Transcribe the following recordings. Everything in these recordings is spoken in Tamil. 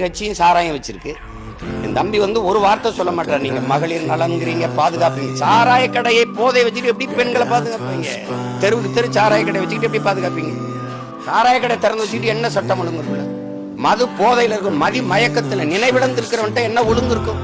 கட்சியும் சாராயம் வச்சிருக்கு. என் தம்பி ஒரு வார்த்தை சொல்ல மாட்டார். நீங்க மகளிர் நலங்கிறீங்க, பாதுகாப்பீங்க. சாராய கடையை போதை வச்சுட்டு எப்படி பெண்களை பாதுகாப்பீங்க? தெருவுக்கு தெரு சாராய கடை வச்சுக்கிட்டு எப்படி பாதுகாப்பீங்க? சாராய கடை திறந்து வச்சுக்கிட்டு என்ன சட்டம் ஒழுங்கு இருக்குல்ல? மது போதையில இருக்கும், மதி மயக்கத்துல நினைவிழந்து இருக்கிறவன்ட்ட என்ன ஒழுங்கு இருக்கும்?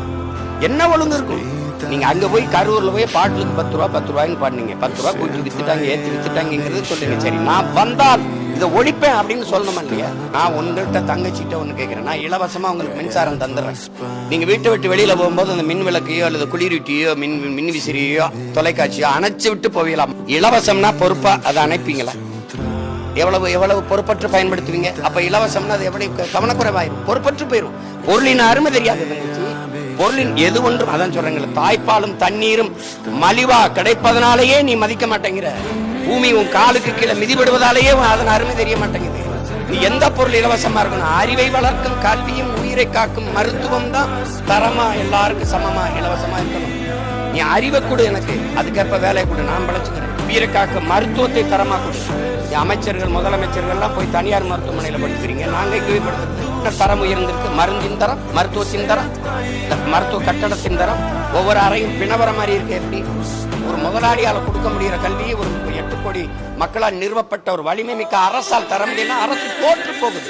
என்ன ஒழுங்கு இருக்கும்? நீங்க அங்க போய் கரூர்ல போய் பாட்டிலுக்கு 10 ரூபா 10 ரூபாய்ன்னு பாடுனீங்க. 10 ரூபா கூட்டி வித்துட்டாங்க, ஏற்றி வித்துட்டாங்கிறது சொல்லுங்க. சரி, நான் வந்தால் இதை ஒழிப்பேன் அப்படின்னு சொல்லணுமா இல்லையா? நான் உங்கள்கிட்ட தங்கச்சிட்ட ஒண்ணு கேட்கிறேன். நான் இலவசமா உங்களுக்கு மின்சாரம் தந்துடுறேன். நீங்க வீட்டை விட்டு வெளியில போகும்போது அந்த மின் விளக்கையோ அல்லது குளிரூட்டியோ மின் விசிறியோ தொலைக்காட்சியோ அணைச்சு விட்டு போகலாம். இலவசம்னா பொறுப்பா அதை அணைப்பீங்களா? எவ்வளவு பொறுப்பற்று பயன்படுத்துவீங்க? அப்ப இலவசம்னா அது எப்படி கவனக்குறைவாயிரும், பொறுப்பற்று போயிரும். பொருளின் அருமை தெரியாது. பொருளின் எது ஒன்றும் அதான் சொல்றேன், தாய்ப்பாலும் தண்ணீரும் மலிவா கிடைப்பதனாலேயே நீ மதிக்க மாட்டேங்கிற. பூமி உன் காலுக்கு கீழே மிதிபடுவதாலேயே அதன் அருமை தெரிய மாட்டேங்குது. நீ எந்த பொருள் இலவசமா இருக்கணும்? அறிவை வளர்க்கும் கல்வியும் உயிரை காக்கும் மருத்துவம் தான் தரமா எல்லாருக்கும் சமமா இலவசமா இருக்கணும். நீ அறிவை கொடு, எனக்கு அதுக்கேற்ப வேலையை கொடு, நான் பழச்சுக்கிறேன். உயிரை காக்கும் மருத்துவத்தை தரமா கொடு. அமைச்சர்கள் முதலமைச்சர்கள்லாம் போய் தனியார் மருத்துவமனையில படுத்துக்கிறீங்க, நாங்க இங்கே படுத்துக்கிறோம். தரம் உயர்ந்திருக்கு, மருந்தின் தரம், மருத்துவத்தின் தரம், மருத்துவ கட்டடத்தின் தரம். ஒவ்வொரு அறையும் பிணவர மாதிரி இருக்கு. எப்படி ஒரு முதலாளியால கொடுக்க முடிகிற கல்வியை ஒரு 8 கோடி மக்களால் நிறுவப்பட்ட ஒரு வலிமை மிக்க அரசால் தர முடியும்னா அரசு தோற்று போகுது.